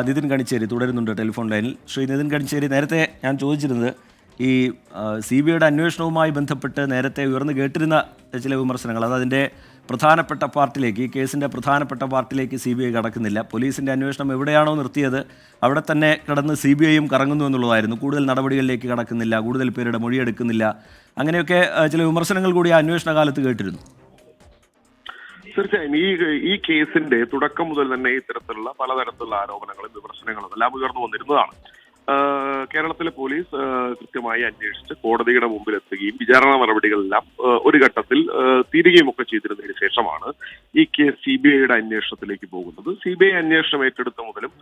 നിതിൻ കണിച്ചേരി തുടരുന്നുണ്ട് ടെലിഫോൺ ലൈനിൽ. ശ്രീ നിതിൻ കണിച്ചേരി, നേരത്തെ ഞാൻ ചോദിച്ചിരുന്നത് ഈ CBIയുടെ അന്വേഷണവുമായി ബന്ധപ്പെട്ട് നേരത്തെ ഉയർന്നു കേട്ടിരുന്ന ചില വിമർശനങ്ങൾ, അത് അതിൻ്റെ പ്രധാനപ്പെട്ട പാർട്ടിലേക്ക്, ഈ കേസിൻ്റെ പ്രധാനപ്പെട്ട പാർട്ടിലേക്ക് CBI കടക്കുന്നില്ല. പോലീസിൻ്റെ അന്വേഷണം എവിടെയാണോ നിർത്തിയത് അവിടെ തന്നെ കിടന്ന് CBIയും കറങ്ങുന്നു എന്നുള്ളതായിരുന്നു. കൂടുതൽ നടപടികളിലേക്ക് കടക്കുന്നില്ല, കൂടുതൽ പേരുടെ മൊഴിയെടുക്കുന്നില്ല, അങ്ങനെയൊക്കെ ചില വിമർശനങ്ങൾ കൂടി ആ അന്വേഷണ കാലത്ത് കേട്ടിരുന്നു. തീർച്ചയായും ഈ കേസിന്റെ തുടക്കം മുതൽ തന്നെ ഇത്തരത്തിലുള്ള പലതരത്തിലുള്ള ആരോപണങ്ങളും വിമർശനങ്ങളും എല്ലാം ഉയർന്നു വന്നിരുന്നതാണ്. കേരളത്തിലെ പോലീസ് കൃത്യമായി അന്വേഷിച്ച് കോടതിയുടെ മുമ്പിലെത്തുകയും വിചാരണ നടപടികളെല്ലാം ഒരു ഘട്ടത്തിൽ തീരുകയും ഒക്കെ ചെയ്തിരുന്നതിന് ശേഷമാണ് ഈ കേസ് CBIയുടെ അന്വേഷണത്തിലേക്ക് പോകുന്നത്. CBI അന്വേഷണം ഏറ്റെടുത്ത മുതലും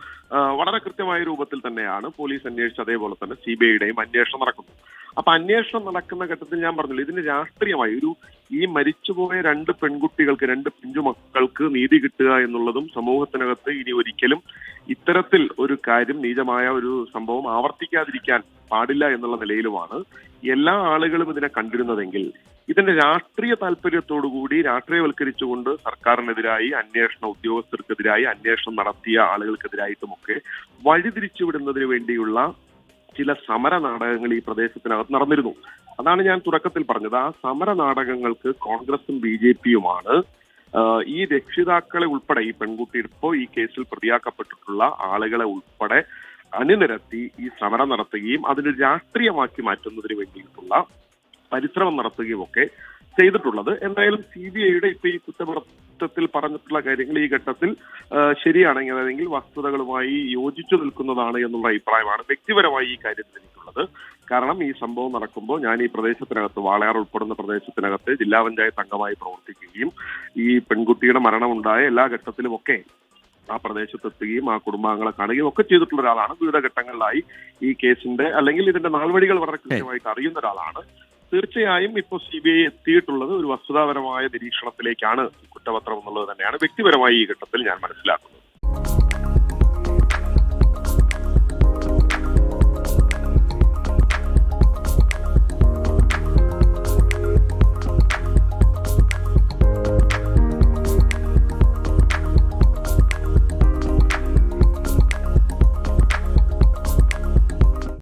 വളരെ കൃത്യമായ രൂപത്തിൽ തന്നെയാണ് പോലീസ് അന്വേഷിച്ച് അതേപോലെ തന്നെ CBIയുടെയും അന്വേഷണം നടക്കുന്നത്. അപ്പൊ അന്വേഷണം നടക്കുന്ന ഘട്ടത്തിൽ ഞാൻ പറഞ്ഞില്ല, ഇതിന് രാഷ്ട്രീയമായി ഈ മരിച്ചുപോയ 2 പെൺകുട്ടികൾക്ക്, 2 പിഞ്ചുമക്കൾക്ക് നീതി കിട്ടുക എന്നുള്ളതും സമൂഹത്തിനകത്ത് ഇനി ഒരിക്കലും ഇത്തരത്തിൽ ഒരു കാര്യം, നീചമായ ഒരു സംഭവം ആവർത്തിക്കാതിരിക്കാൻ പാടില്ല എന്നുള്ള നിലയിലുമാണ് എല്ലാ ആളുകളും ഇതിനെ കണ്ടിരുന്നതെങ്കിൽ, ഇതിന്റെ രാഷ്ട്രീയ താല്പര്യത്തോടുകൂടി രാഷ്ട്രീയവൽക്കരിച്ചുകൊണ്ട് സർക്കാരിനെതിരായി, അന്വേഷണ ഉദ്യോഗസ്ഥർക്കെതിരായി, അന്വേഷണം നടത്തിയ ആളുകൾക്കെതിരായിട്ടുമൊക്കെ വഴിതിരിച്ചുവിടുന്നതിന് വേണ്ടിയുള്ള ചില സമര നാടകങ്ങൾ ഈ പ്രദേശത്തിനകത്ത് നടന്നിരുന്നു. അതാണ് ഞാൻ തുടക്കത്തിൽ പറഞ്ഞത്. ആ സമര നാടകങ്ങൾക്ക് കോൺഗ്രസും BJPയുമാണ് ഈ രക്ഷിതാക്കളെ ഉൾപ്പെടെ, ഈ പെൺകുട്ടി ഇപ്പോൾ ഈ കേസിൽ പ്രതിയാക്കപ്പെട്ടിട്ടുള്ള ആളുകളെ ഉൾപ്പെടെ അണിനിരത്തി ഈ സമരം നടത്തുകയും അതിന് രാഷ്ട്രീയമാക്കി മാറ്റുന്നതിന് വേണ്ടിയിട്ടുള്ള പരിശ്രമം നടത്തുകയും ഒക്കെ ചെയ്തിട്ടുള്ളത്. എന്തായാലും CBIയുടെ ഇപ്പൊ ഈ കുറ്റപത്രത്തിൽ പറഞ്ഞിട്ടുള്ള കാര്യങ്ങൾ ഈ ഘട്ടത്തിൽ ശരിയാണെങ്കിൽ, അല്ലെങ്കിൽ വസ്തുതകളുമായി യോജിച്ചു നിൽക്കുന്നതാണ് എന്നുള്ള അഭിപ്രായമാണ് വ്യക്തിപരമായി ഈ കാര്യത്തിൽ എനിക്കുള്ളത്. കാരണം ഈ സംഭവം നടക്കുമ്പോൾ ഞാൻ ഈ പ്രദേശത്തിനകത്ത്, വാളയാർ ഉൾപ്പെടുന്ന പ്രദേശത്തിനകത്ത് ജില്ലാ പഞ്ചായത്ത് അംഗമായി പ്രവർത്തിക്കുകയും ഈ പെൺകുട്ടിയുടെ മരണമുണ്ടായ എല്ലാ ഘട്ടത്തിലുമൊക്കെ ആ പ്രദേശത്തെത്തുകയും ആ കുടുംബാംഗങ്ങളെ കാണുകയും ഒക്കെ ചെയ്തിട്ടുള്ള ഒരാളാണ്. വിവിധ ഘട്ടങ്ങളിലായി ഈ കേസിന്റെ അല്ലെങ്കിൽ ഇതിന്റെ നാൾവഴികൾ വളരെ കൃത്യമായിട്ട് അറിയുന്ന ഒരാളാണ്. തീർച്ചയായും ഇപ്പോൾ CBI എത്തിയിട്ടുള്ളത് ഒരു വസ്തുതാപരമായ നിരീക്ഷണത്തിലേക്കാണ് ഈ കുറ്റപത്രം എന്നുള്ളത് തന്നെയാണ് വ്യക്തിപരമായി ഈ ഘട്ടത്തിൽ ഞാൻ മനസ്സിലാക്കുന്നത്.